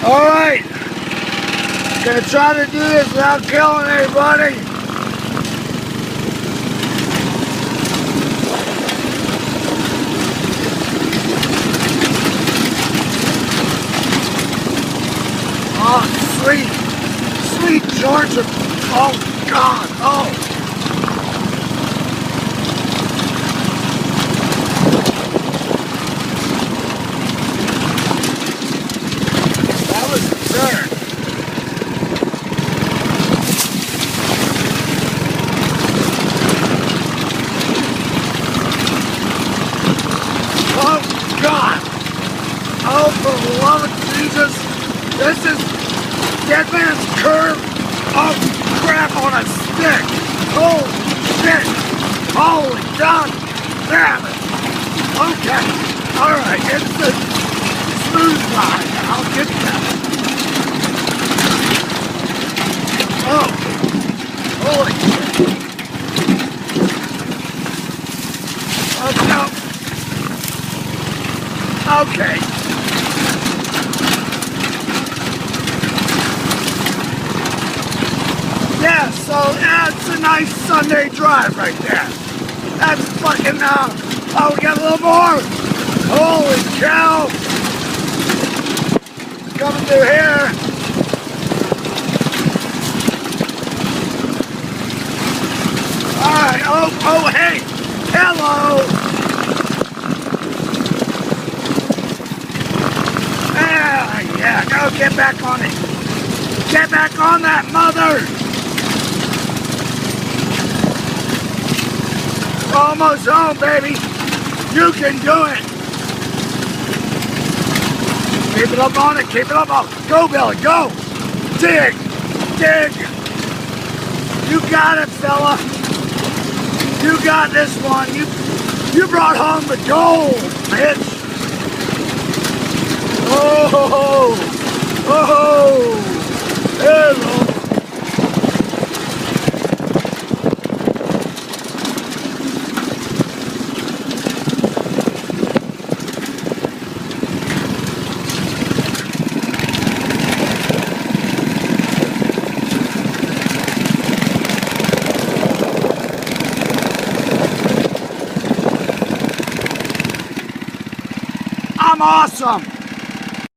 Alright, gonna try to do this without killing anybody. Oh, sweet Georgia. Oh God, oh. Oh, for the love of Jesus, this is Dead Man's Curve of crap on a stick. Holy shit. Holy God damn it. Okay. Alright, it's the smooth ride. I'll get that. Oh. Holy shit. Okay. Yeah, so that's a nice Sunday drive right there. That's fucking, oh, we got a little more. Holy cow. Coming through here. Alright, oh, hey. Hello. Yeah, go get back on it. Get back on that mother. Almost home, baby. You can do it. Keep it up on it. Keep it up on it. Go, Billy. Go. Dig. Dig. You got it, fella. You got this one. You brought home the gold, bitch. Oh. Oh. Hello. I'm awesome.